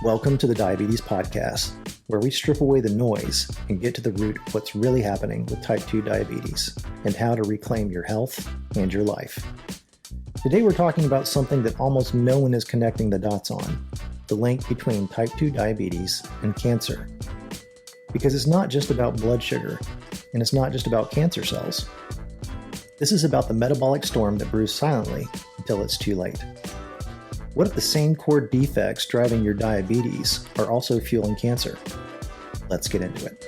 Welcome to the Diabetes Podcast, where we strip away the noise and get to the root of what's really happening with type 2 diabetes and how to reclaim your health and your life. Today we're talking about something that almost no one is connecting the dots on, the link between type 2 diabetes and cancer. Because it's not just about blood sugar, and it's not just about cancer cells. This is about the metabolic storm that brews silently until it's too late. What if the same core defects driving your diabetes are also fueling cancer? Let's get into it.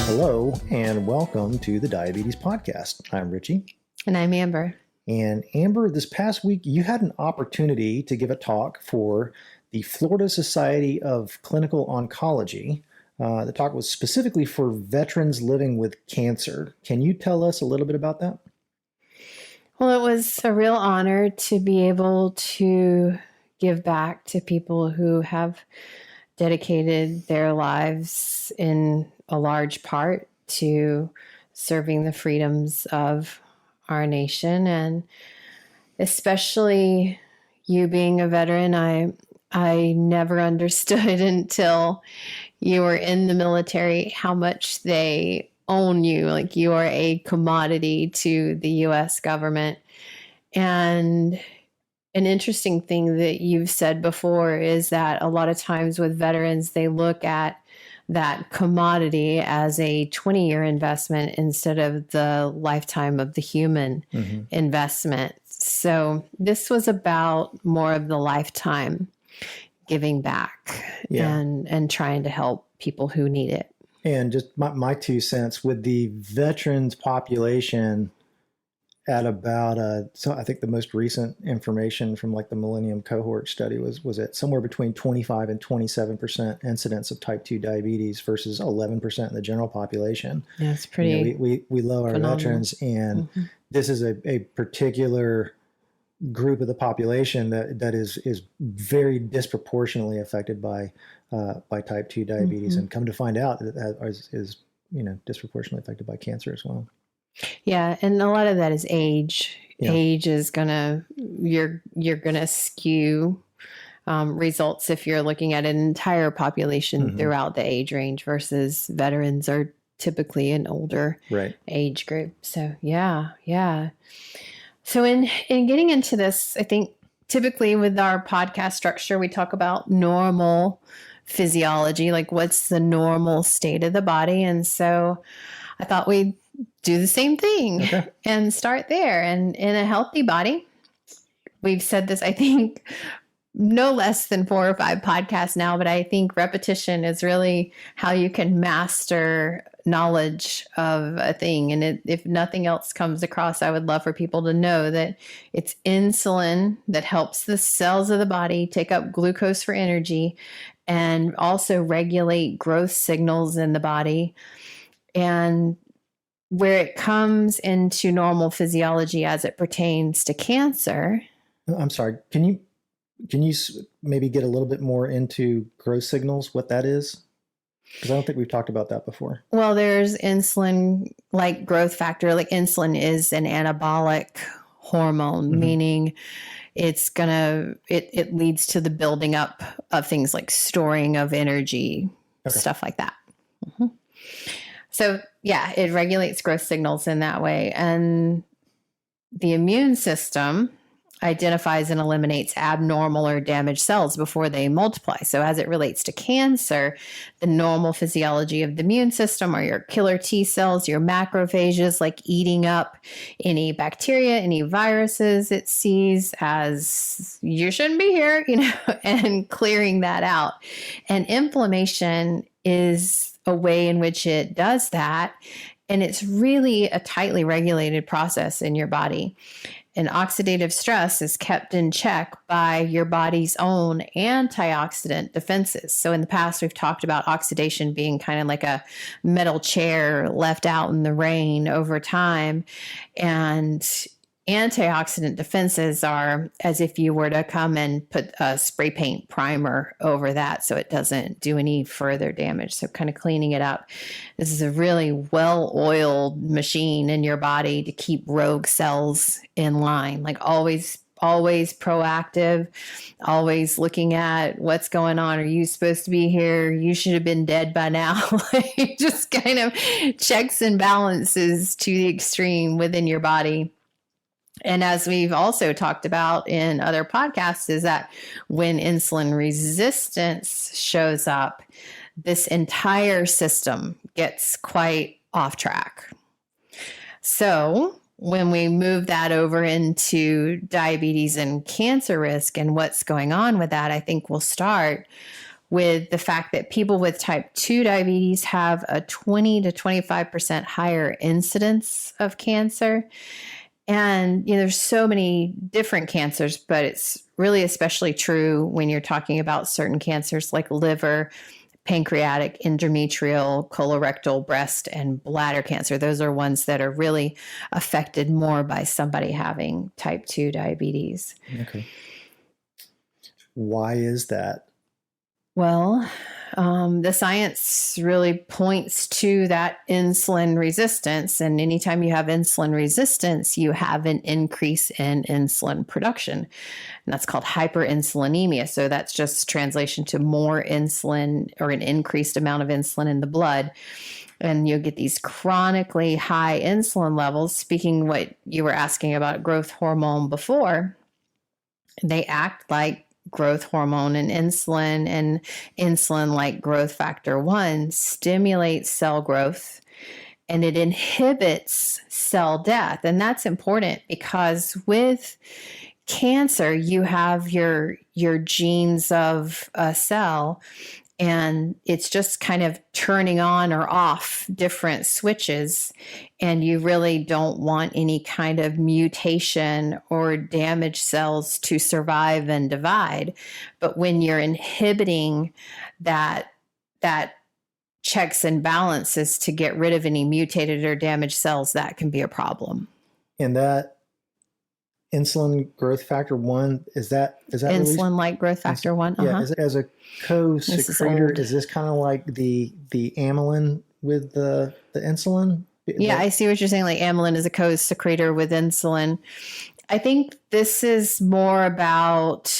Hello, and welcome to the Diabetes Podcast. I'm Richie. And I'm Amber. And Amber, this past week, you had an opportunity to give a talk for the Florida Society of Clinical Oncology. The talk was specifically for veterans living with cancer. Can you tell us a little bit about that? Well, it was a real honor to be able to give back to people who have dedicated their lives in a large part to serving the freedoms of our nation. And especially you being a veteran, I never understood until you were in the military how much they own you, like you are a commodity to the U.S. government. And an interesting thing that you've said before is that a lot of times with veterans, they look at that commodity as a 20-year investment instead of the lifetime of the human investment. So this was about more of the lifetime giving back and trying to help people who need it. And just my 2 cents with the veterans population at about, so I think the most recent information from like the Millennium Cohort study was at somewhere between 25 and 27% incidence of type 2 diabetes versus 11% in the general population. Yeah, it's pretty. We love our phenomenal. veterans, and this is a particular group of the population that is very disproportionately affected by type 2 diabetes, and come to find out that is disproportionately affected by cancer as well. Yeah, and a lot of that is age. Yeah. Age is you're gonna skew results if you're looking at an entire population throughout the age range versus veterans are typically an older age group. So yeah. So in getting into this, I think typically with our podcast structure, we talk about normal physiology, like what's the normal state of the body. And so I thought we'd do the same thing and start there. And in a healthy body, we've said this, I think, no less than 4 or 5 podcasts now, but I think repetition is really how you can master knowledge of a thing. And if nothing else comes across, I would love for people to know that it's insulin that helps the cells of the body take up glucose for energy and also regulate growth signals in the body. And where it comes into normal physiology as it pertains to cancer. I'm sorry. Can you maybe get a little bit more into growth signals, what that is? Because I don't think we've talked about that before. Well, there's insulin, like growth factor, like insulin is an anabolic hormone, meaning it leads to the building up of things like storing of energy, stuff like that. So yeah, it regulates growth signals in that way. And the immune system identifies and eliminates abnormal or damaged cells before they multiply. So as it relates to cancer, the normal physiology of the immune system are your killer T cells, your macrophages, like eating up any bacteria, any viruses it sees as you shouldn't be here, and clearing that out. And inflammation is a way in which it does that. And it's really a tightly regulated process in your body. And oxidative stress is kept in check by your body's own antioxidant defenses. So in the past, we've talked about oxidation being kind of like a metal chair left out in the rain over time. And antioxidant defenses are as if you were to come and put a spray paint primer over that so it doesn't do any further damage. So kind of cleaning it up. This is a really well-oiled machine in your body to keep rogue cells in line, like always always proactive, always looking at what's going on. Are you supposed to be here? You should have been dead by now. Just kind of checks and balances to the extreme within your body. And as we've also talked about in other podcasts, is that when insulin resistance shows up, this entire system gets quite off track. So when we move that over into diabetes and cancer risk and what's going on with that, I think we'll start with the fact that people with type 2 diabetes have a 20 to 25% higher incidence of cancer. And, there's so many different cancers, but it's really especially true when you're talking about certain cancers like liver, pancreatic, endometrial, colorectal, breast, and bladder cancer. Those are ones that are really affected more by somebody having type 2 diabetes. Okay. Why is that? Well, the science really points to that insulin resistance. And anytime you have insulin resistance, you have an increase in insulin production. And that's called hyperinsulinemia. So that's just translation to more insulin or an increased amount of insulin in the blood. And you'll get these chronically high insulin levels. Speaking what you were asking about growth hormone before, they act like growth hormone, and insulin like growth factor 1 stimulates cell growth and it inhibits cell death. And that's important because with cancer, you have your genes of a cell, and it's just kind of turning on or off different switches. And you really don't want any kind of mutation or damaged cells to survive and divide. But when you're inhibiting that checks and balances to get rid of any mutated or damaged cells, that can be a problem. And that insulin growth factor 1, is that insulin like growth factor 1? Yeah, as a co-secretor, is this kind of like the amylin with the insulin? Yeah, I see what you're saying. Like amylin is a co-secretor with insulin. I think this is more about,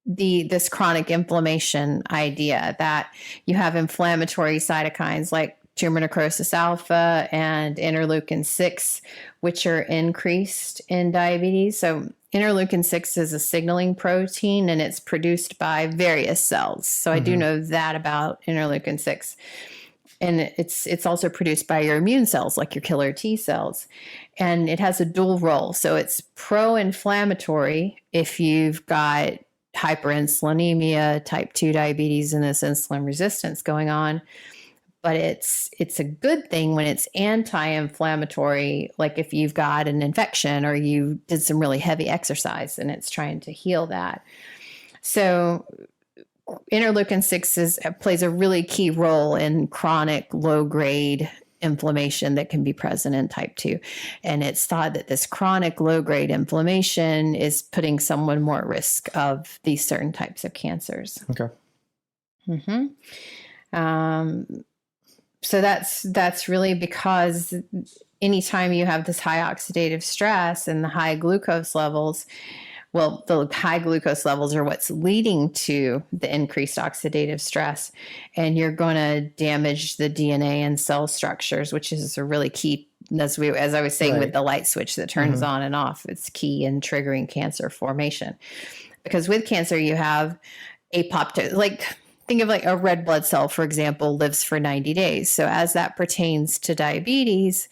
this chronic inflammation idea that you have inflammatory cytokines like tumor necrosis alpha and interleukin 6, which are increased in diabetes. So interleukin 6 is a signaling protein and it's produced by various cells. So I do know that about interleukin 6. And it's also produced by your immune cells, like your killer T cells. And it has a dual role. So it's pro-inflammatory if you've got hyperinsulinemia, type 2 diabetes, and this insulin resistance going on. But it's a good thing when it's anti-inflammatory, like if you've got an infection or you did some really heavy exercise and it's trying to heal that. So interleukin 6 plays a really key role in chronic low-grade inflammation that can be present in type 2. And it's thought that this chronic low-grade inflammation is putting someone more at risk of these certain types of cancers. Okay. So that's really because anytime you have this high oxidative stress and the high glucose levels, well, the high glucose levels are what's leading to the increased oxidative stress, and you're going to damage the DNA and cell structures, which is a really key, as I was saying, with the light switch that turns on and off. It's key in triggering cancer formation. Because with cancer, you have apoptosis, like think of like a red blood cell, for example, lives for 90 days. So as that pertains to diabetes,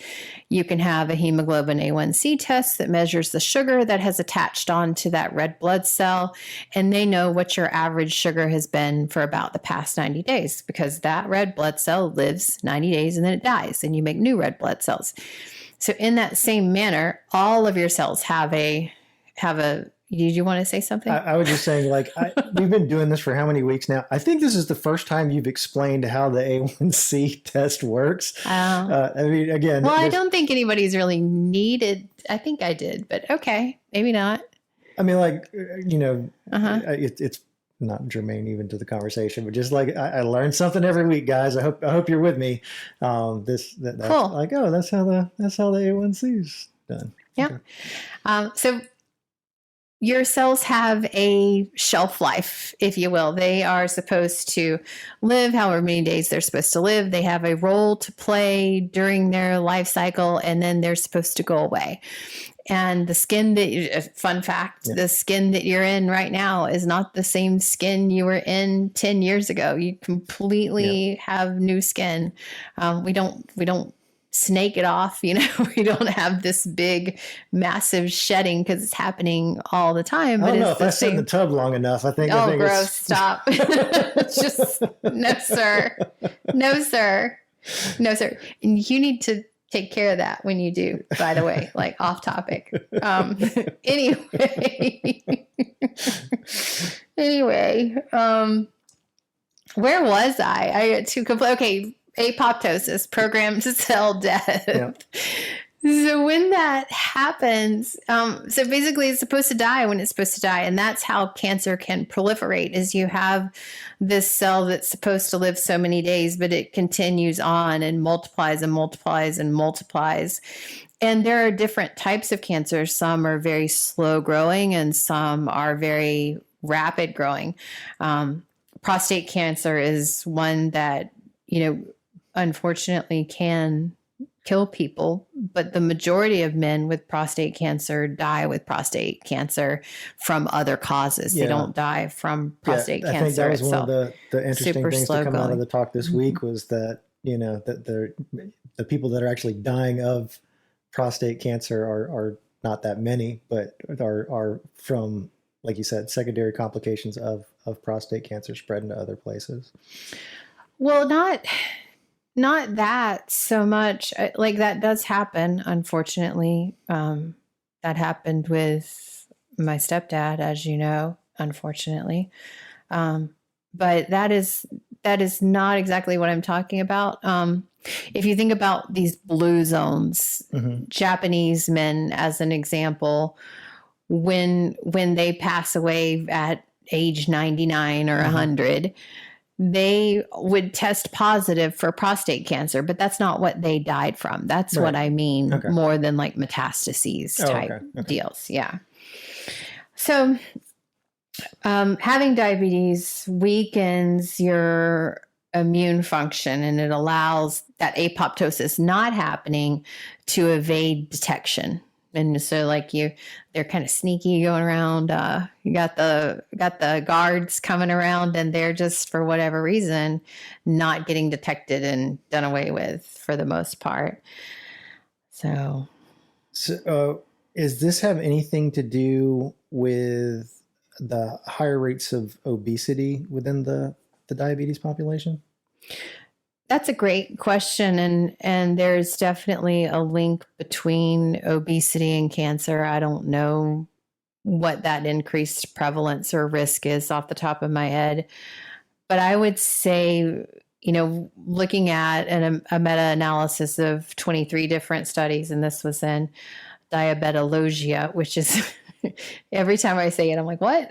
you can have a hemoglobin A1C test that measures the sugar that has attached onto that red blood cell. And they know what your average sugar has been for about the past 90 days because that red blood cell lives 90 days and then it dies and you make new red blood cells. So in that same manner, all of your cells have a did you want to say something? I was just saying, we've been doing this for how many weeks now? I think this is the first time you've explained how the A1C test works. I mean, again. Well, I don't think anybody's really needed. I think I did, but okay, maybe not. I mean, it's not germane even to the conversation, but just like I learned something every week, guys. I hope you're with me. That's cool. Like, oh, that's how the A1C is done. Yeah. Okay. So your cells have a shelf life, if you will. They are supposed to live however many days they're supposed to live. They have a role to play during their life cycle, and then they're supposed to go away. And the skin fun fact, the skin that you're in right now is not the same skin you were in 10 years ago. You completely have new skin. We don't snake it off, we don't have this big massive shedding because it's happening all the time. But I don't know if I sit in the tub long enough, I think gross, stop. Just no sir. And you need to take care of that when you do, by the way, like off topic. Anyway, where was I got too complete. Okay. Apoptosis, programmed cell death. Yeah. So when that happens, so basically it's supposed to die when it's supposed to die. And that's how cancer can proliferate, is you have this cell that's supposed to live so many days, but it continues on and multiplies and multiplies and multiplies. And there are different types of cancer. Some are very slow growing and some are very rapid growing. Prostate cancer is one that, unfortunately can kill people, but the majority of men with prostate cancer die with prostate cancer from other causes. They don't die from prostate cancer. I think that was one of the interesting things to come out of the talk this week was that, that the people that are actually dying of prostate cancer are not that many, but are from, like you said, secondary complications of prostate cancer spread into other places. Well, not that so much. Like that does happen, unfortunately. That happened with my stepdad, as you know, unfortunately. But that is not exactly what I'm talking about. If you think about these blue zones, Japanese men, as an example, when they pass away at age 99 or 100, they would test positive for prostate cancer, but that's not what they died from. That's what I mean, more than like metastases type deals. Yeah. So having diabetes weakens your immune function, and it allows that apoptosis not happening to evade detection. And so they're kind of sneaky going around. You got the guards coming around, and they're just, for whatever reason, not getting detected and done away with for the most part. So does this have anything to do with the higher rates of obesity within the diabetes population? That's a great question. And there's definitely a link between obesity and cancer. I don't know what that increased prevalence or risk is off the top of my head. But I would say, looking at a meta-analysis of 23 different studies, and this was in diabetologia, which is, every time I say it, I'm like, what?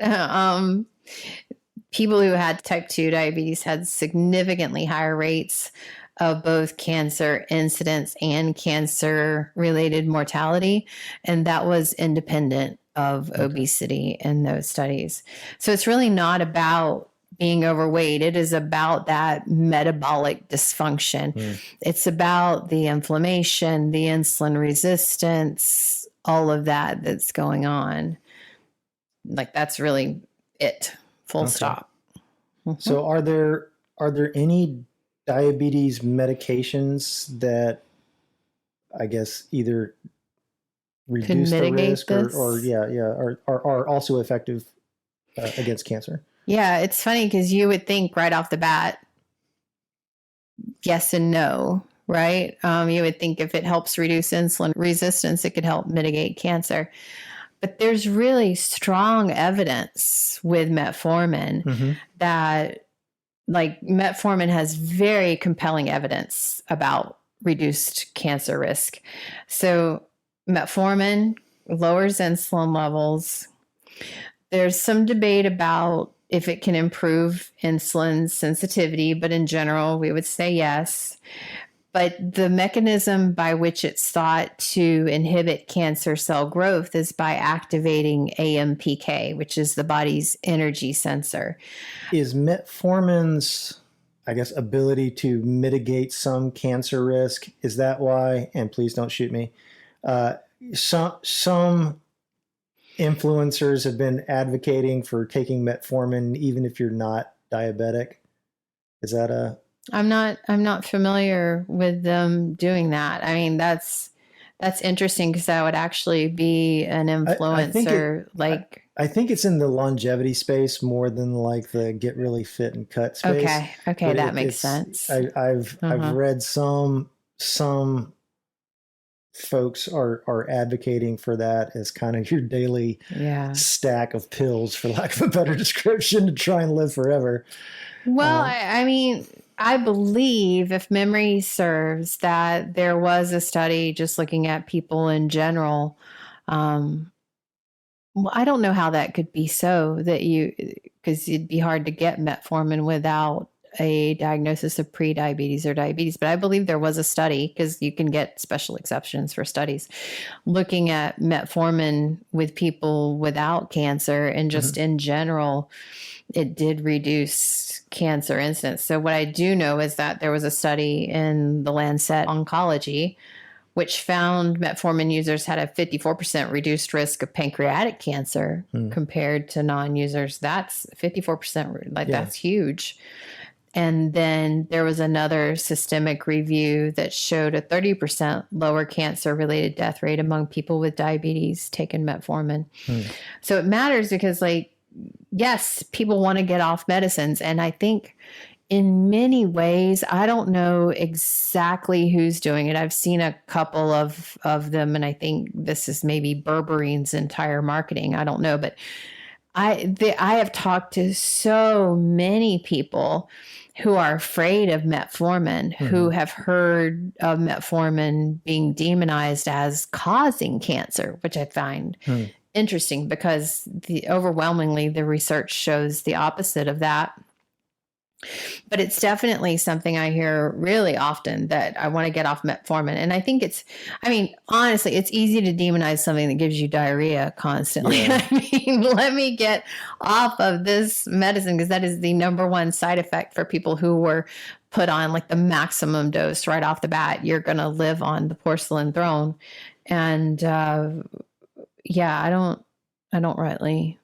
People who had type 2 diabetes had significantly higher rates of both cancer incidence and cancer-related mortality, and that was independent of obesity in those studies. So it's really not about being overweight. It is about that metabolic dysfunction. It's about the inflammation, the insulin resistance, all of that that's going on. Like, that's really it. Full stop. So are there any diabetes medications that, I guess, either reduce the risk or are also effective against cancer? Yeah, it's funny because you would think right off the bat, yes and no, right? You would think if it helps reduce insulin resistance, it could help mitigate cancer. But there's really strong evidence with metformin that, metformin has very compelling evidence about reduced cancer risk. So metformin lowers insulin levels. There's some debate about if it can improve insulin sensitivity, but in general, we would say yes. But the mechanism by which it's thought to inhibit cancer cell growth is by activating AMPK, which is the body's energy sensor. Is metformin's, I guess, ability to mitigate some cancer risk, is that why, and please don't shoot me, some influencers have been advocating for taking metformin even if you're not diabetic? Is that a... I'm not familiar with them doing that. I mean, that's interesting because that would actually be an influencer. I think it's in the longevity space more than like the get really fit and cut space. Okay, that makes sense. I've read some folks are advocating for that as kind of your daily stack of pills, for lack of a better description, to try and live forever. Well, I mean, I believe, if memory serves, that there was a study just looking at people in general. Well, I don't know how that could be so, because it'd be hard to get metformin without a diagnosis of pre-diabetes or diabetes. But I believe there was a study, because you can get special exceptions for studies, looking at metformin with people without cancer, and just in general, it did reduce cancer incidence. So what I do know is that there was a study in the Lancet Oncology, which found metformin users had a 54% reduced risk of pancreatic cancer compared to non-users. That's 54%, that's huge. And then there was another systemic review that showed a 30% lower cancer-related death rate among people with diabetes taking metformin. So it matters because, yes, people want to get off medicines. And I think in many ways, I don't know exactly who's doing it. I've seen a couple of them, and I think this is maybe Berbering's entire marketing. I don't know, but I have talked to so many people who are afraid of metformin, who have heard of metformin being demonized as causing cancer, which I find interesting, because overwhelmingly the research shows the opposite of that. But it's definitely something I hear really often, that I want to get off metformin. And I think honestly, it's easy to demonize something that gives you diarrhea constantly. Yeah. I mean, let me get off of this medicine, because that is the number one side effect for people who were put on the maximum dose right off the bat. You're going to live on the porcelain throne. And I don't really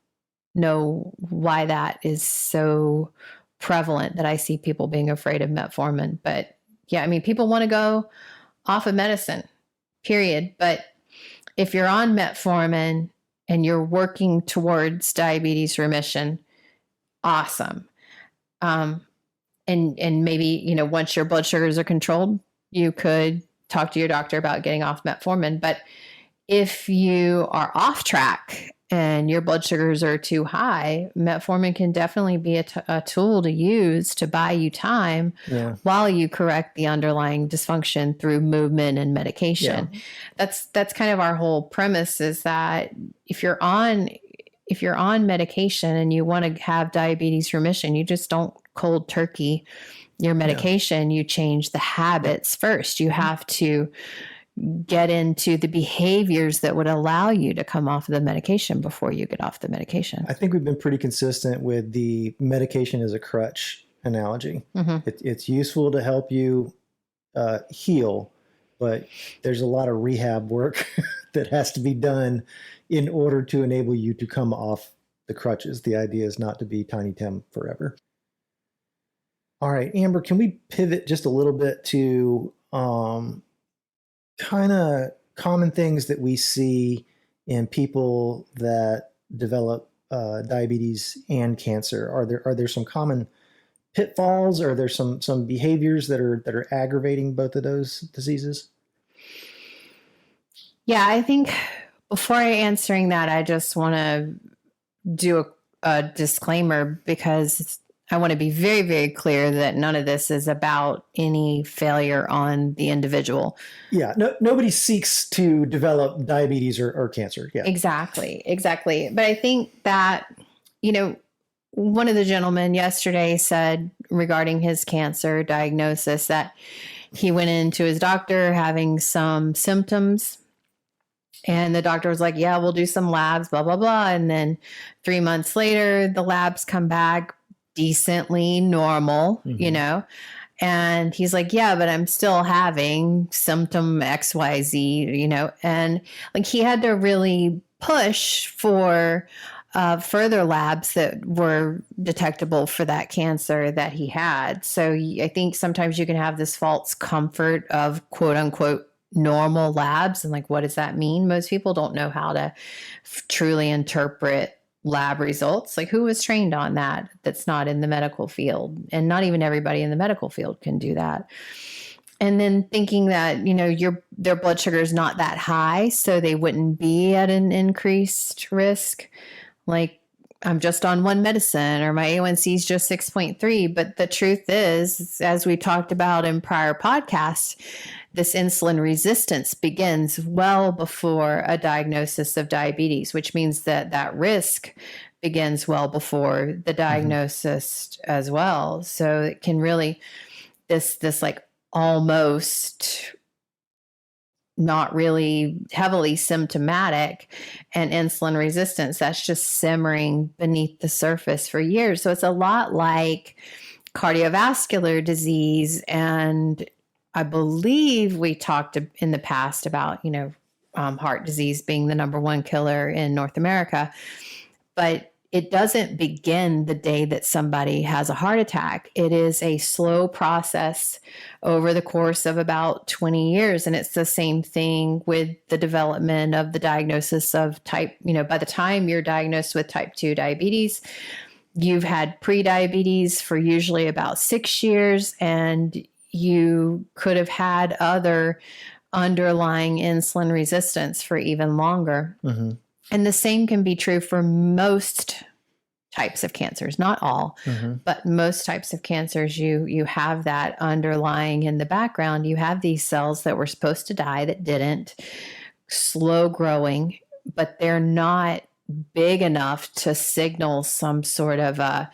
know why that is so prevalent, that I see people being afraid of metformin. But yeah, I mean, people want to go off of medicine, period. But if you're on metformin and you're working towards diabetes remission, awesome. And maybe, once your blood sugars are controlled, you could talk to your doctor about getting off metformin. But if you are off track and your blood sugars are too high, metformin can definitely be a tool to use to buy you time while you correct the underlying dysfunction through movement and medication. Yeah. That's kind of our whole premise, is that if you're on medication and you want to have diabetes remission, you just don't cold turkey your medication. You change the habits first. You have to get into the behaviors that would allow you to come off of the medication before you get off the medication. I think we've been pretty consistent with the medication as a crutch analogy. It's useful to help you heal, but there's a lot of rehab work that has to be done in order to enable you to come off the crutches. The idea is not to be Tiny Tim forever. All right, Amber, can we pivot just a little bit to kind of common things that we see in people that develop diabetes and cancer? Are there some common pitfalls? Are there some behaviors that are aggravating both of those diseases? Yeah, I think before answering that, I just want to do a disclaimer, because I want to be very, very clear that none of this is about any failure on the individual. Yeah, nobody seeks to develop diabetes or cancer. Yeah, exactly. But I think that, one of the gentlemen yesterday said regarding his cancer diagnosis that he went into his doctor having some symptoms. And the doctor was like, yeah, we'll do some labs, blah, blah, blah. And then 3 months later, the labs come back decently normal, you know? And he's like, yeah, but I'm still having symptom XYZ, you know? And like he had to really push for further labs that were detectable for that cancer that he had. So I think sometimes you can have this false comfort of quote unquote normal labs. And like, what does that mean? Most people don't know how to truly interpret lab results. Like, who was trained on that? That's not in the medical field, and not even everybody in the medical field can do that. And then thinking that, you know, their blood sugar is not that high, so they wouldn't be at an increased risk. Like, I'm just on one medicine, or my A1C is just 6.3. But the truth is, as we talked about in prior podcasts, this insulin resistance begins well before a diagnosis of diabetes, which means that that risk begins well before the diagnosis as well. So it can really, this like almost not really heavily symptomatic and insulin resistance that's just simmering beneath the surface for years. So it's a lot like cardiovascular disease. And I believe we talked in the past about, you know, heart disease being the number one killer in North America, but it doesn't begin the day that somebody has a heart attack. It is a slow process over the course of about 20 years. And it's the same thing with the development of the diagnosis of type, you know, by the time you're diagnosed with type 2 diabetes, you've had pre-diabetes for usually about 6 years, and you could have had other underlying insulin resistance for even longer. And the same can be true for most types of cancers, not all, but most types of cancers. You have that underlying in the background. You have these cells that were supposed to die that didn't, slow growing, but they're not big enough to signal some sort of a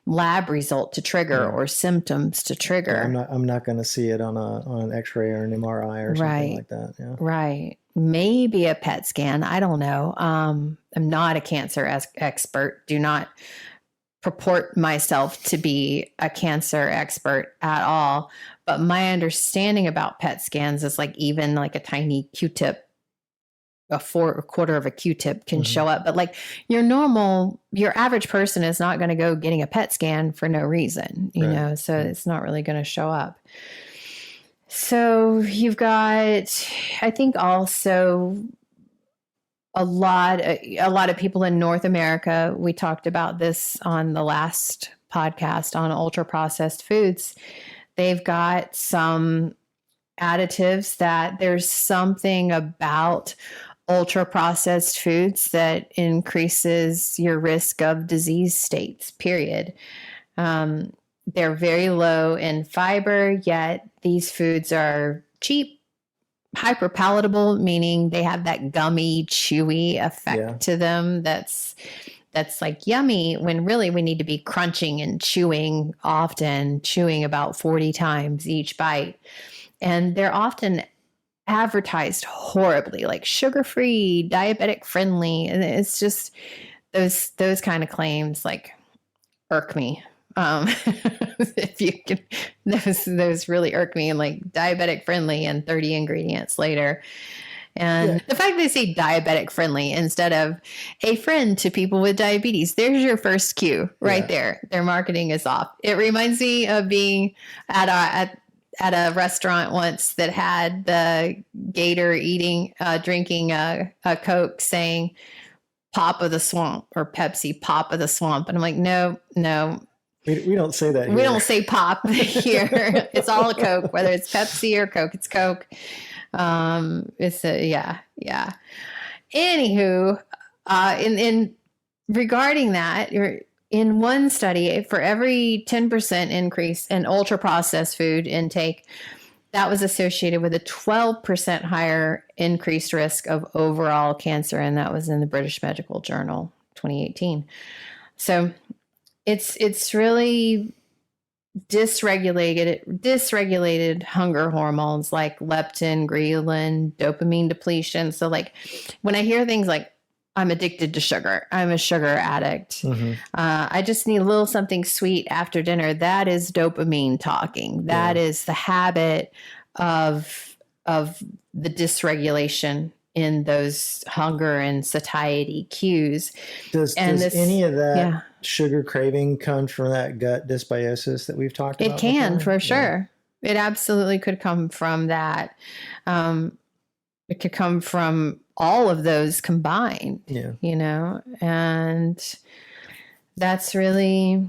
lab result to trigger or symptoms to trigger. I'm not going to see it on an X-ray or an MRI or something like that. Yeah. Right. Maybe a PET scan. I don't know. I'm not a cancer expert. Do not purport myself to be a cancer expert at all. But my understanding about PET scans is like even like a tiny Q-tip, a quarter of a Q-tip can show up. But like your average person is not going to go getting a PET scan for no reason, you know, so it's not really going to show up. So you've got, I think also a lot of people in North America, we talked about this on the last podcast on ultra processed foods. They've got some additives that there's something about ultra processed foods that increases your risk of disease states, period. They're very low in fiber, yet these foods are cheap, hyper palatable, meaning they have that gummy, chewy effect to them. That's like yummy, when really we need to be crunching and chewing often, chewing about 40 times each bite. And they're often advertised horribly, like sugar-free, diabetic friendly. And it's just those kind of claims like irk me. If you can, those really irk me, and like diabetic friendly and 30 ingredients later. And the fact they say diabetic friendly instead of a friend to people with diabetes, there's your first cue right there. Their marketing is off. It reminds me of being at a restaurant once that had the gator drinking a Coke saying pop of the swamp, or Pepsi pop of the swamp. And I'm like, no. We don't say that here. We don't say pop here. It's all a Coke, whether it's Pepsi or Coke, it's Coke. Anywho, in regarding that, in one study, for every 10% increase in ultra processed food intake, that was associated with a 12% higher increased risk of overall cancer. And that was in the British Medical Journal, 2018. So it's really dysregulated hunger hormones like leptin, ghrelin, dopamine depletion. So like when I hear things like I'm addicted to sugar, I'm a sugar addict, I just need a little something sweet after dinner, that is dopamine talking. That is the habit of the dysregulation in those hunger and satiety cues. Does any of that sugar craving come from that gut dysbiosis that we've talked about? It can, before? for sure. It absolutely could come from that. It could come from all of those combined, you know, and that's really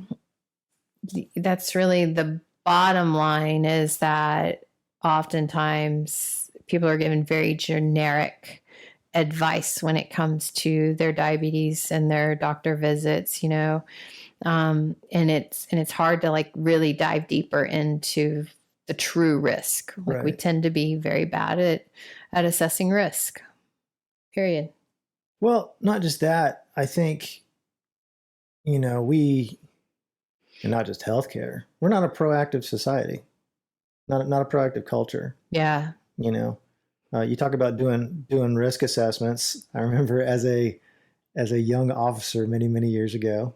the bottom line, is that oftentimes people are given very generic advice when it comes to their diabetes and their doctor visits, you know, and it's hard to like really dive deeper into the true risk. Like we tend to be very bad at assessing risk, period. Well, not just that. I think, you know, and not just healthcare, we're not a proactive society, not a proactive culture. Yeah. You know, you talk about doing risk assessments. I remember as a young officer many years ago,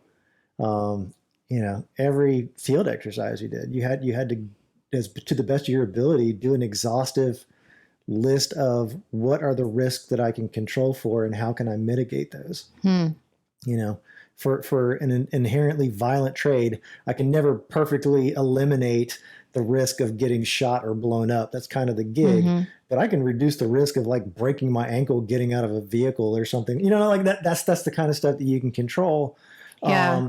you know, every field exercise you did, you had to, as to the best of your ability, do an exhaustive list of what are the risks that I can control for and how can I mitigate those. You know, for an inherently violent trade, I can never perfectly eliminate the risk of getting shot or blown up. That's kind of the gig. But I can reduce the risk of like breaking my ankle getting out of a vehicle or something. You know, like that's the kind of stuff that you can control. Yeah.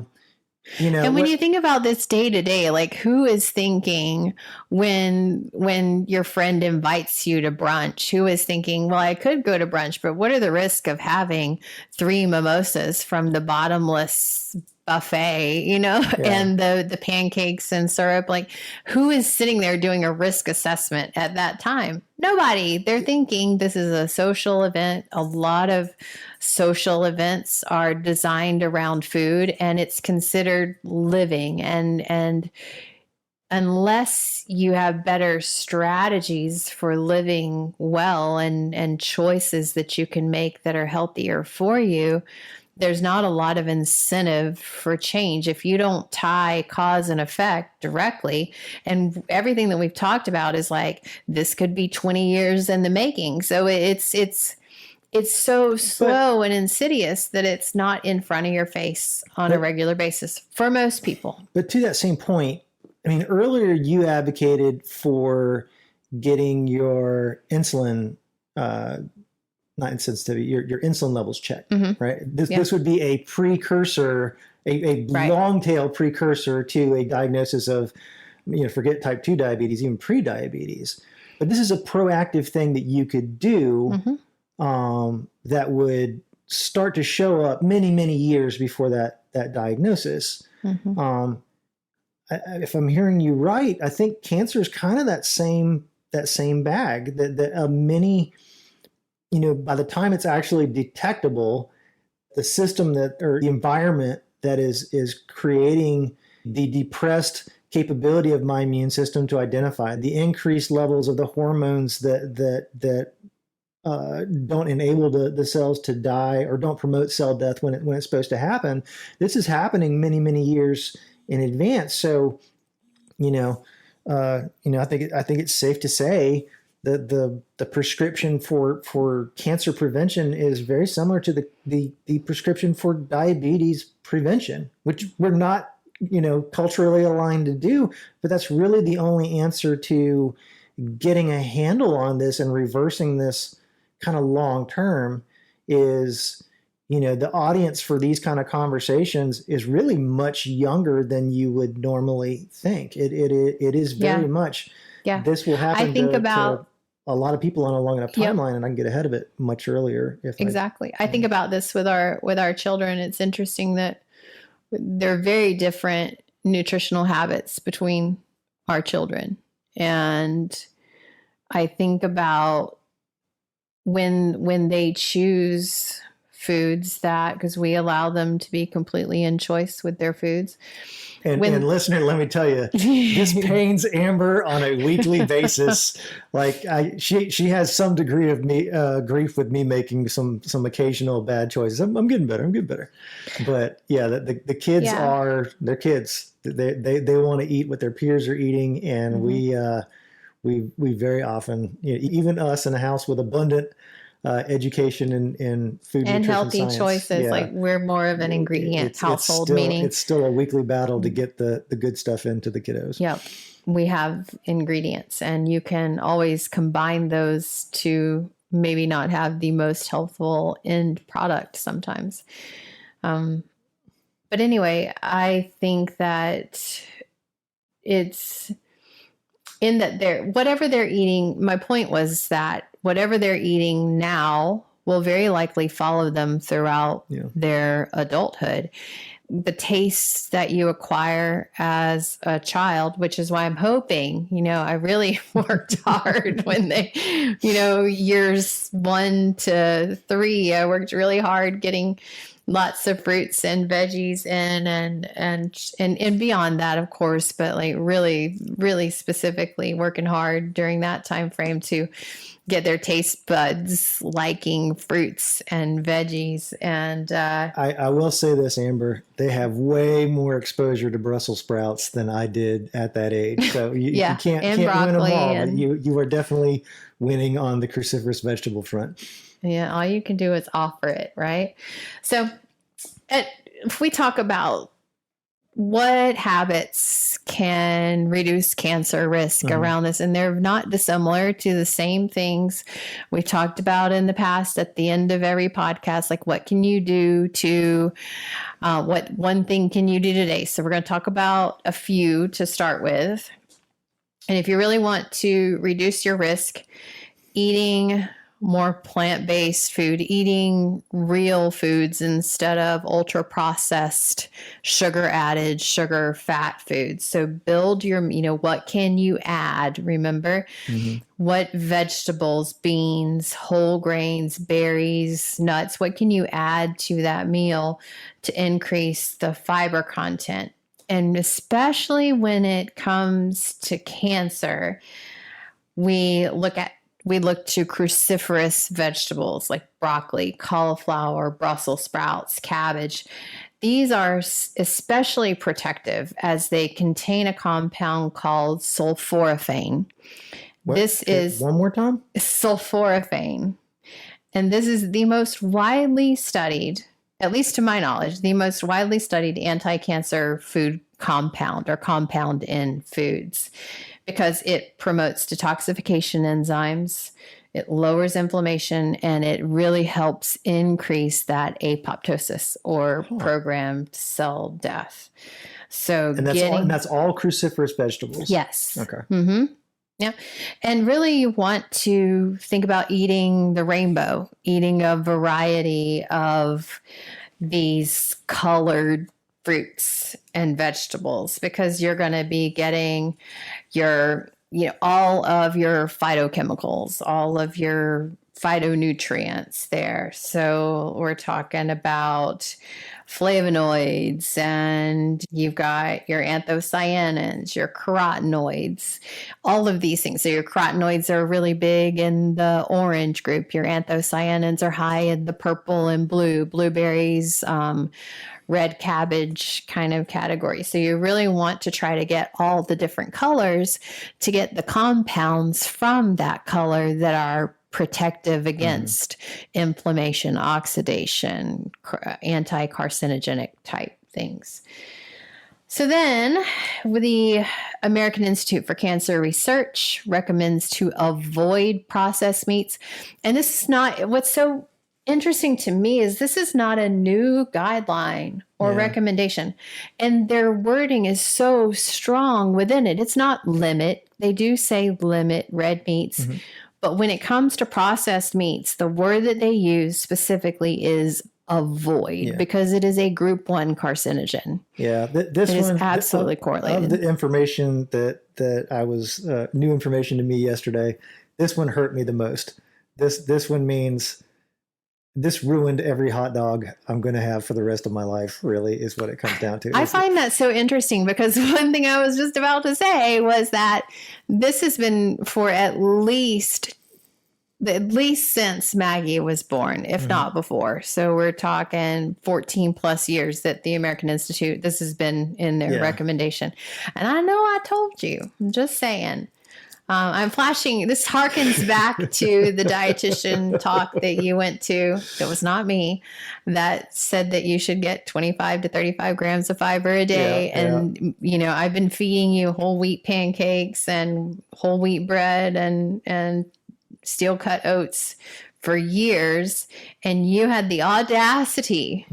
You know, and when you think about this day to day, like who is thinking when your friend invites you to brunch, who is thinking, well, I could go to brunch, but what are the risks of having 3 mimosas from the bottomless buffet, you know, and the pancakes and syrup? Like who is sitting there doing a risk assessment at that time? Nobody. They're thinking this is a social event. A lot of social events are designed around food, and it's considered living. And unless you have better strategies for living well and choices that you can make that are healthier for you, there's not a lot of incentive for change if you don't tie cause and effect directly. And everything that we've talked about is like, this could be 20 years in the making. So it's so slow and insidious that it's not in front of your face on a regular basis for most people. But to that same point, I mean, earlier you advocated for getting your insulin, not insensitivity, your insulin levels checked, right? This would be a precursor, a long tail precursor to a diagnosis of, you know, forget type 2 diabetes, even pre-diabetes. But this is a proactive thing that you could do that would start to show up many years before that diagnosis. If I'm hearing you right, I think cancer is kind of that same bag, that many, you know, by the time it's actually detectable, the system or the environment that is creating the depressed capability of my immune system to identify the increased levels of the hormones that don't enable the cells to die or don't promote cell death when it's supposed to happen. This is happening many years in advance. So, I think it's safe to say that the prescription for cancer prevention is very similar to the prescription for diabetes prevention, which we're not, culturally aligned to do, but that's really the only answer to getting a handle on this and reversing this kind of long term. Is, the audience for these kind of conversations is really much younger than you would normally think. It is very much. Yeah. This will happen. I think about a lot of people on a long enough timeline, and I can get ahead of it much earlier. I think about this with our children. It's interesting that there are very different nutritional habits between our children. And I think about when they choose foods that, because we allow them to be completely in choice with their foods. And listener, let me tell you, this pains Amber on a weekly basis. Like she has some degree of grief with me making some occasional bad choices. I'm getting better. But yeah, the kids they're kids. They want to eat what their peers are eating, and we very often, even us in a house with abundant education in food and healthy science, choices. Like we're more of an ingredient household, meaning it's still a weekly battle to get the good stuff into the kiddos. Yep. We have ingredients, and you can always combine those to maybe not have the most healthful end product sometimes. But anyway, I think that it's in that whatever they're eating. My point was that whatever they're eating now will very likely follow them throughout their adulthood. The tastes that you acquire as a child, which is why I'm hoping, I really worked hard when they, years 1 to 3, I worked really hard getting lots of fruits and veggies and beyond that, of course, but like really, really specifically working hard during that time frame to get their taste buds liking fruits and veggies. And I will say this, Amber, they have way more exposure to Brussels sprouts than I did at that age. So you can't win them all. But you are definitely winning on the cruciferous vegetable front. Yeah, all you can do is offer it, right? So if we talk about what habits can reduce cancer risk around this, and they're not dissimilar to the same things we talked about in the past at the end of every podcast, like what can you do to, what one thing can you do today? So we're going to talk about a few to start with. And if you really want to reduce your risk, eating more plant-based food, eating real foods instead of ultra-processed, sugar-added, sugar-fat foods. So build your, what can you add? Remember, what vegetables, beans, whole grains, berries, nuts, what can you add to that meal to increase the fiber content? And especially when it comes to cancer, we look to cruciferous vegetables like broccoli, cauliflower, Brussels sprouts, cabbage. These are especially protective as they contain a compound called sulforaphane. This is one more time? Sulforaphane. And this is the most widely studied, at least to my knowledge, the most widely studied anti-cancer food compound or compound in foods, because it promotes detoxification enzymes, it lowers inflammation, and it really helps increase that apoptosis or programmed cell death. So, and that's all cruciferous vegetables. Yes. Okay. Mm-hmm. Yeah. And really you want to think about eating the rainbow, eating a variety of these colored fruits and vegetables, because you're going to be getting your, all of your phytochemicals, all of your phytonutrients there. So we're talking about flavonoids, and you've got your anthocyanins, your carotenoids, all of these things. So your carotenoids are really big in the orange group. Your anthocyanins are high in the purple and blue, blueberries, red cabbage kind of category. So you really want to try to get all the different colors to get the compounds from that color that are protective against inflammation, oxidation, anti-carcinogenic type things. So then the American Institute for Cancer Research recommends to avoid processed meats. And this is not, what's so interesting to me is this is not a new guideline or recommendation. And their wording is so strong within it. It's not limit. They do say limit red meats. But when it comes to processed meats, the word that they use specifically is avoid, because it is a group 1 carcinogen. Yeah, this it one is absolutely correlated. Of the information that I was new information to me yesterday, this one hurt me the most. This one means this ruined every hot dog I'm going to have for the rest of my life, really, is what it comes down to. I find that so interesting because one thing I was just about to say was that this has been for at least since Maggie was born, if not before. So we're talking 14 plus years that the American Institute, this has been in their recommendation. And I know I told you, I'm just saying. I'm flashing. This harkens back to the dietitian talk that you went to. That was not me. That said that you should get 25 to 35 grams of fiber a day. You know, I've been feeding you whole wheat pancakes and whole wheat bread and steel cut oats for years. And you had the audacity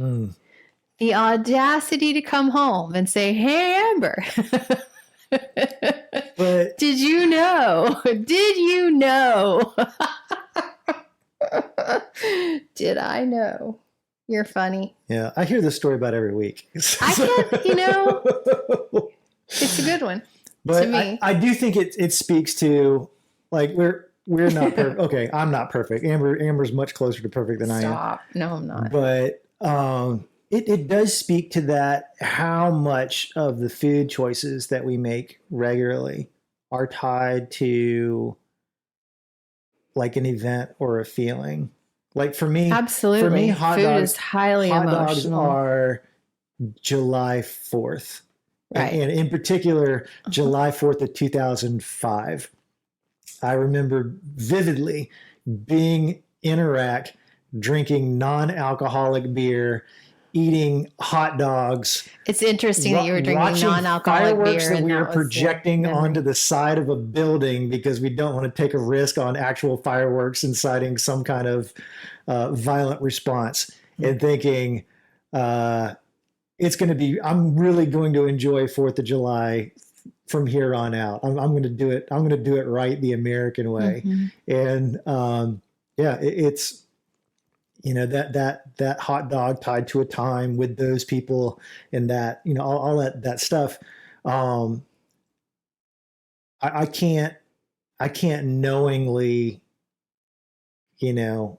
to come home and say, "Hey, Amber." But did you know? Did I know? You're funny. Yeah, I hear this story about every week. I can't, you know, it's a good one. But to me. I do think it speaks to, like, we're not perfect. Okay, I'm not perfect. Amber's much closer to perfect than I am. Stop. No, I'm not. But it does speak to that, how much of the food choices that we make regularly are tied to like an event or a feeling. Like for me, absolutely. For me, hot dogs is highly emotional. Dogs are July 4th. Right. And in particular, July 4th of 2005. I remember vividly being in Iraq, drinking non-alcoholic beer, eating hot dogs. It's interesting that you were drinking non-alcoholic fireworks beer. that we were projecting onto the side of a building because we don't want to take a risk on actual fireworks inciting some kind of violent response, and thinking it's going to be, I'm really going to enjoy 4th of July from here on out. I'm going to do it. I'm going to do it right the American way. And it's, you know, that hot dog tied to a time with those people and that, you know, all that stuff. I can't knowingly, you know,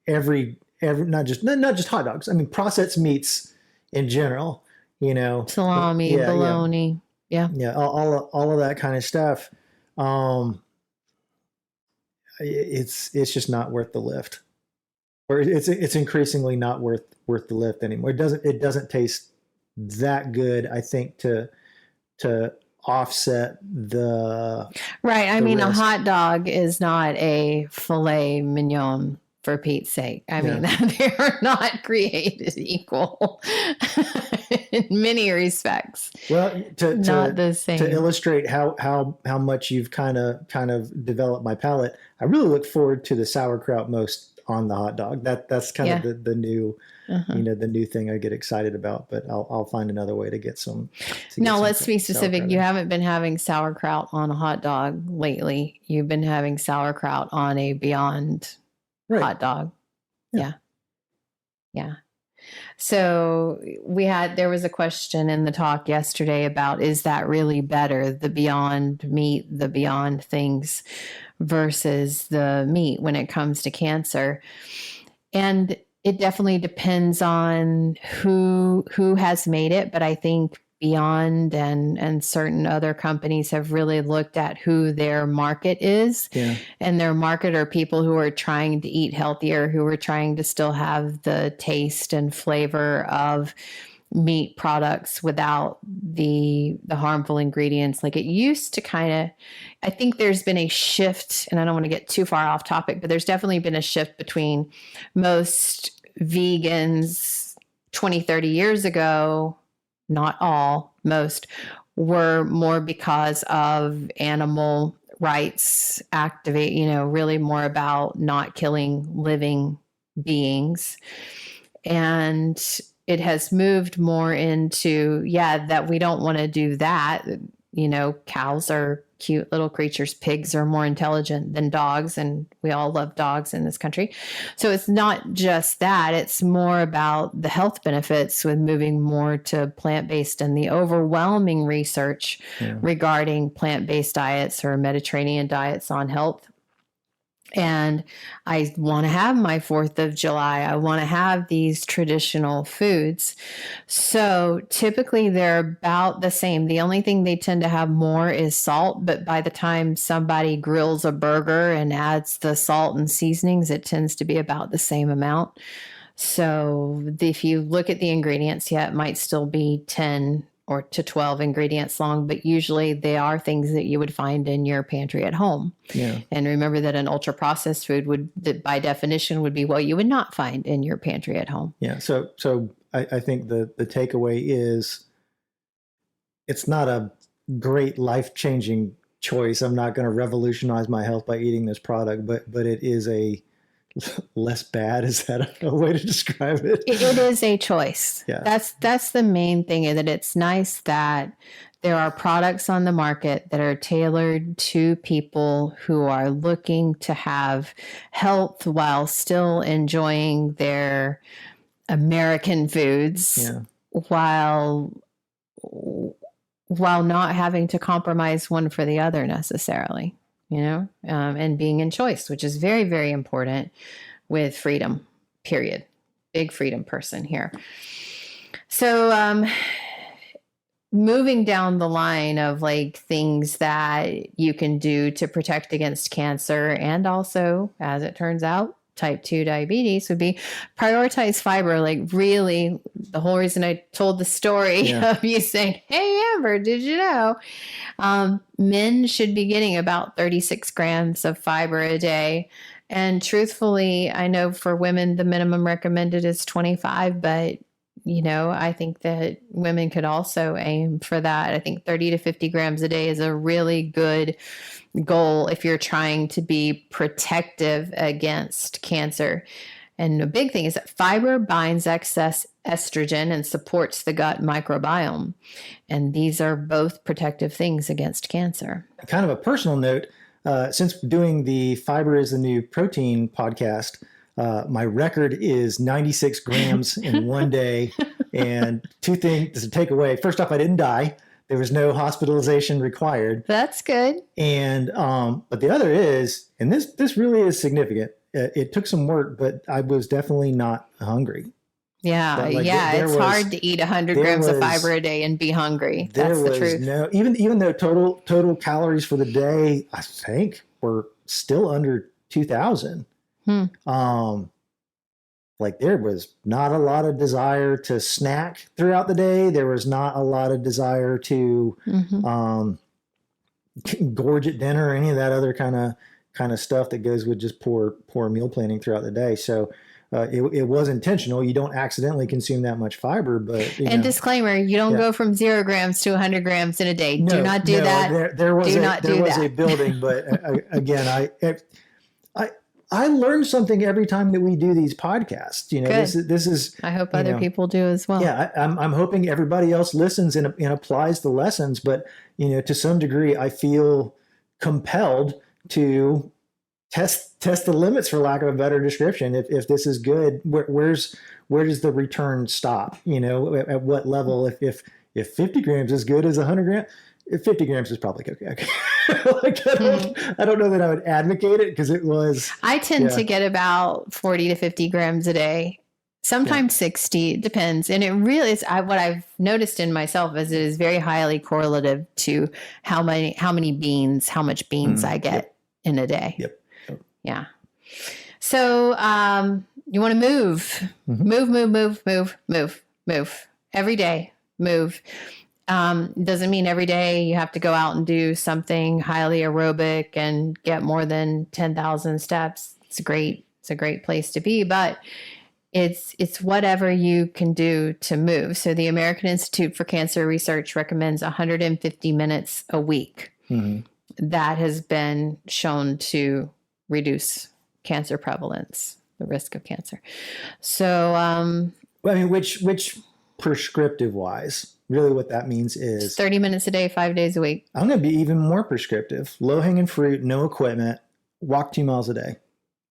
every not just hot dogs. I mean, processed meats in general, you know, salami, bologna. Yeah. All of that kind of stuff. It's just not worth the lift. Or it's increasingly not worth the lift anymore. It doesn't taste that good, I think, to offset the right. I mean, risk. A hot dog is not a filet mignon, for Pete's sake. I mean, they are not created equal in many respects. Well, not the same. To illustrate how much you've kind of developed my palate, I really look forward to the sauerkraut most on the hot dog. That's kind of the new, you know, the new thing I get excited about. But I'll find another way to get some. Now let's be specific. You haven't been having sauerkraut on a hot dog lately. You've been having sauerkraut on a Beyond hot dog. Yeah. So there was a question in the talk yesterday about, is that really better, the Beyond meat, the Beyond things versus the meat when it comes to cancer? And it definitely depends on who has made it, but I think Beyond and certain other companies have really looked at who their market is. And their market are people who are trying to eat healthier, who are trying to still have the taste and flavor of meat products without the harmful ingredients. Like it used to kind of, I think there's been a shift, and I don't want to get too far off topic, but there's definitely been a shift between most vegans 20, 30 years ago. Not all, most were more because of animal rights activate, you know, really more about not killing living beings. And it has moved more into, that we don't want to do that. You know, cows are cute little creatures. Pigs are more intelligent than dogs, and we all love dogs in this country. So it's not just that. It's more about the health benefits with moving more to plant-based, and the overwhelming research regarding plant-based diets or Mediterranean diets on health And I want to have my 4th of July. I want to have these traditional foods. So typically they're about the same. The only thing they tend to have more is salt. But by the time somebody grills a burger and adds the salt and seasonings, it tends to be about the same amount. So if you look at the ingredients, yeah, it might still be 10 or to 12 ingredients long, but usually they are things that you would find in your pantry at home. Yeah. And remember that an ultra processed food that by definition would be what you would not find in your pantry at home. Yeah. So I think the takeaway is it's not a great life-changing choice. I'm not going to revolutionize my health by eating this product, but it is a less bad. Is that a way to describe it? It is a choice. Yeah. That's the main thing, is that it's nice that there are products on the market that are tailored to people who are looking to have health while still enjoying their American foods, while not having to compromise one for the other necessarily. And being in choice, which is very, very important with freedom, period. Big freedom person here. So moving down the line of like things that you can do to protect against cancer, and also, as it turns out, type 2 diabetes, would be prioritize fiber. Like really, the whole reason I told the story of you saying, hey, Amber, did you know? Men should be getting about 36 grams of fiber a day. And truthfully, I know for women, the minimum recommended is 25, but I think that women could also aim for that. I think 30 to 50 grams a day is a really good goal if you're trying to be protective against cancer. And the big thing is that fiber binds excess estrogen and supports the gut microbiome. And these are both protective things against cancer. Kind of a personal note, since doing the Fiber is the New Protein podcast, my record is 96 grams in one day. And two things to take away. First off, I didn't die. There was no hospitalization required. That's good. And but the other is, and this really is significant. It took some work, but I was definitely not hungry. Yeah, it's hard to eat 100 grams of fiber a day and be hungry. That's the truth. No, even though total calories for the day, I think, were still under 2,000. Like there was not a lot of desire to snack throughout the day. There was not a lot of desire to gorge at dinner or any of that other kind of stuff that goes with just poor meal planning throughout the day. So it was intentional. You don't accidentally consume that much fiber, but disclaimer: you don't go from 0 grams to 100 grams in a day. Do not do that. There was a building, but again, I learn something every time that we do these podcasts. This is. I hope other people do as well. Yeah, I'm hoping everybody else listens and applies the lessons. But to some degree, I feel compelled to test the limits, for lack of a better description. If this is good, where does the return stop? At what level? If 50 grams is good as 100 grams. 50 grams is probably okay. I don't know that I would advocate it because it was. I tend to get about 40 to 50 grams a day, sometimes 60, it depends. And it really is, what I've noticed in myself is it is very highly correlative to how much beans I get in a day. Yep. Yeah. So you want to move, move every day, move. Doesn't mean every day you have to go out and do something highly aerobic and get more than 10,000 steps. It's a great place to be, but it's whatever you can do to move. So the American Institute for Cancer Research recommends 150 minutes a week. That has been shown to reduce cancer prevalence, the risk of cancer. So, which prescriptive wise, really what that means is 30 minutes a day, 5 days a week. I'm going to be even more prescriptive. Low hanging fruit, no equipment, walk 2 miles a day.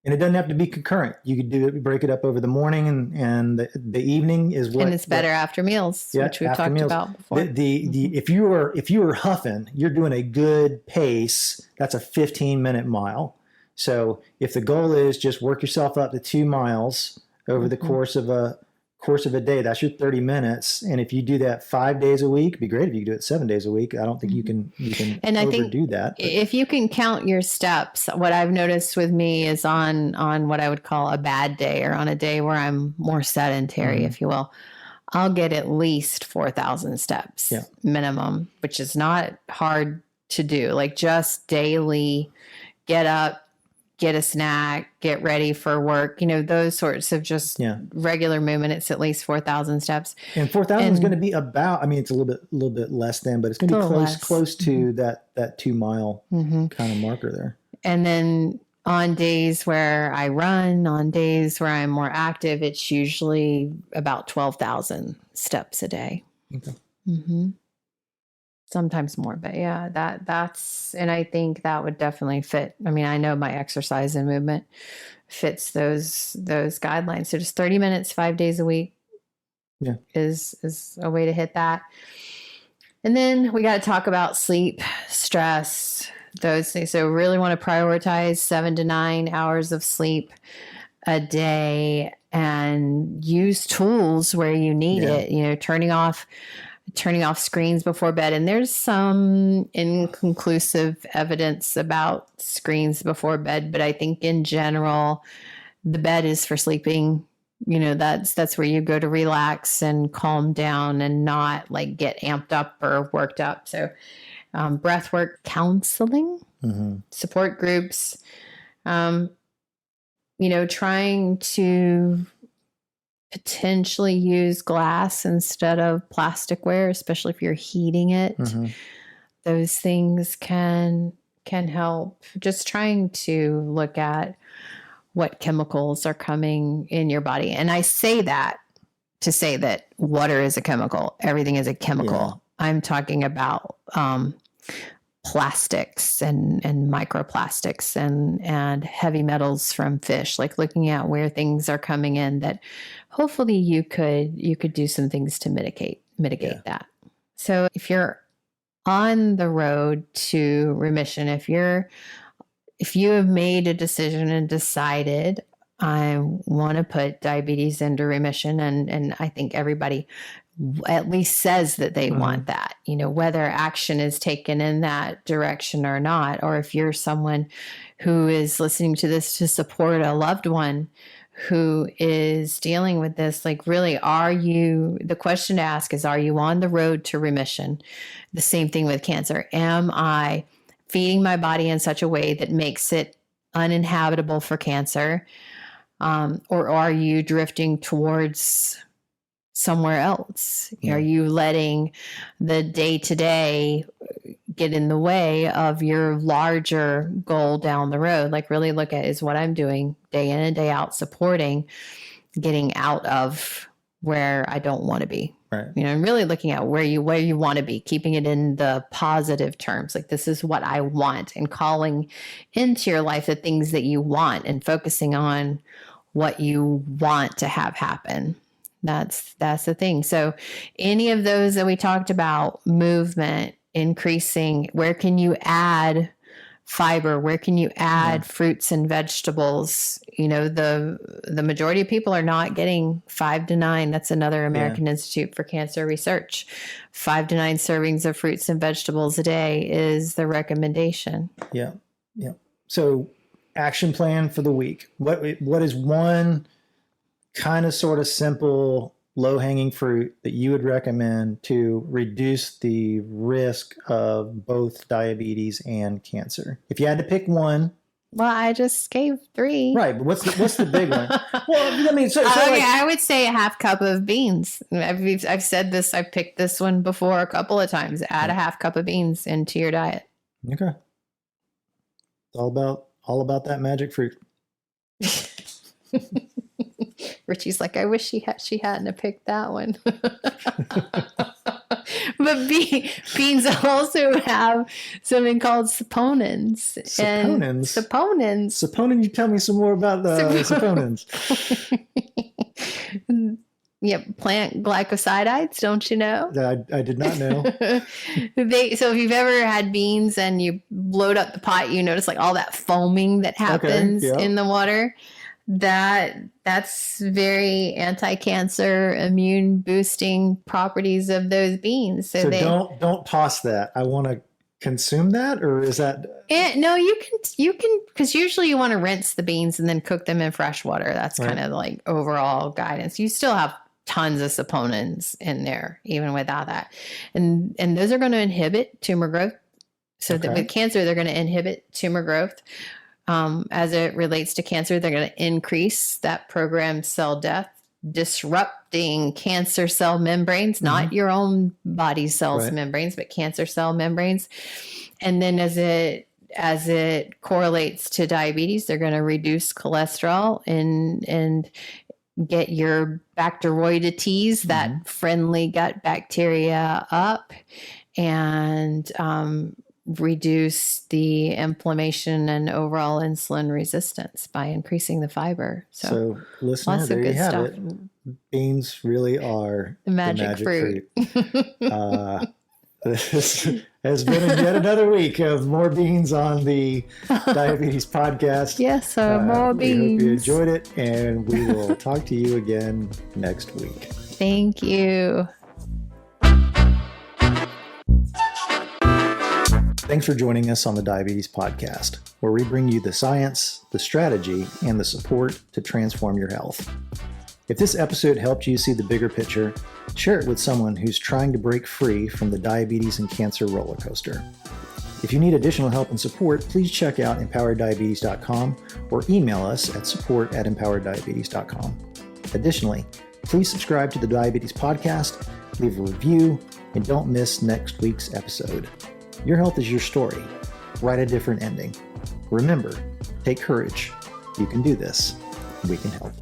And it doesn't have to be concurrent. You could break it up over the morning and the evening is what. And it's better after meals, which we've talked about before. If you were huffing, you're doing a good pace. That's a 15-minute mile. So if the goal is just work yourself up to 2 miles over the course of a day, that's your 30 minutes. And if you do that 5 days a week, it'd be great if you could do it 7 days a week. I don't think you can and I overdo think that. But. If you can count your steps, what I've noticed with me is on what I would call a bad day, or on a day where I'm more sedentary, if you will, I'll get at least 4,000 steps minimum, which is not hard to do. Like just daily, get up, get a snack, get ready for work, those sorts of just regular movement. It's at least 4,000 steps. And 4,000 is going to be about, it's a little bit less than, but it's going to be close to that 2 mile kind of marker there. And then on days where I run, on days where I'm more active, it's usually about 12,000 steps a day. Okay. Sometimes more, but that's, and I think that would definitely fit. I know my exercise and movement fits those guidelines. So just 30 minutes, 5 days a week is a way to hit that. And then we got to talk about sleep, stress, those things. So really want to prioritize 7 to 9 hours of sleep a day, and use tools where you need it, turning off screens before bed. And there's some inconclusive evidence about screens before bed, but I think in general, the bed is for sleeping. That's where you go to relax and calm down and not like get amped up or worked up. So breath work, counseling, support groups, trying to potentially use glass instead of plasticware, especially if you're heating it. Those things can help. Just trying to look at what chemicals are coming in your body. And I say that to say that water is a chemical. Everything is a chemical. I'm talking about plastics and microplastics and heavy metals from fish, like looking at where things are coming in that hopefully you could do some things to mitigate that. So if you're on the road to remission, if you have made a decision and decided I want to put diabetes into remission, and I think everybody at least says that they want that, whether action is taken in that direction or not, or if you're someone who is listening to this to support a loved one who is dealing with this, like really, the question to ask is, are you on the road to remission? The same thing with cancer. Am I feeding my body in such a way that makes it uninhabitable for cancer? Or are you drifting towards somewhere else? Are you letting the day-to-day get in the way of your larger goal down the road? Like really look at, is what I'm doing day in and day out supporting getting out of where I don't want to be? Right. And really looking at where you want to be, keeping it in the positive terms. Like, this is what I want, and calling into your life the things that you want and focusing on what you want to have happen. That's the thing. So any of those that we talked about, movement, increasing, where can you add fiber? Where can you add fruits and vegetables? The majority of people are not getting 5 to 9. That's another American Institute for Cancer Research. 5 to 9 servings of fruits and vegetables a day is the recommendation. Yeah. So action plan for the week. What is one kind of sort of simple, low-hanging fruit that you would recommend to reduce the risk of both diabetes and cancer? If you had to pick one. Well, I just gave 3. Right, but what's the big one? Well, so I would say a half cup of beans. I've said this. I've picked this one before a couple of times. Add a half cup of beans into your diet. Okay. It's all about that magic fruit. Richie's like, I wish she hadn't have picked that one. But beans also have something called saponins. Saponins. You tell me some more about the saponins. plant glycosides, don't you know? I did not know. So if you've ever had beans and you load up the pot, you notice like all that foaming that happens in the water. That's very anti-cancer, immune boosting properties of those beans. So don't toss that. I want to consume that, or is that? No, you can, because usually you want to rinse the beans and then cook them in fresh water. That's kind of like overall guidance. You still have tons of saponins in there, even without that. And those are going to inhibit tumor growth. So that with cancer, they're going to inhibit tumor growth. As it relates to cancer, they're going to increase that programmed cell death, disrupting cancer cell membranes, not your own body cells membranes, but cancer cell membranes. And then as it correlates to diabetes, they're going to reduce cholesterol and get your Bacteroidetes, that friendly gut bacteria, up, and reduce the inflammation and overall insulin resistance by increasing the fiber. So listener, there you have it. Beans really are the magic fruit. This has been yet another week of more beans on the Diabetes Podcast. Yes, more beans. We hope you enjoyed it, and we will talk to you again next week. Thank you. Thanks for joining us on the Diabetes Podcast, where we bring you the science, the strategy, and the support to transform your health. If this episode helped you see the bigger picture, share it with someone who's trying to break free from the diabetes and cancer roller coaster. If you need additional help and support, please check out empowereddiabetes.com or email us at support@empowereddiabetes.com. Additionally, please subscribe to the Diabetes Podcast, leave a review, and don't miss next week's episode. Your health is your story. Write a different ending. Remember, take courage. You can do this. We can help.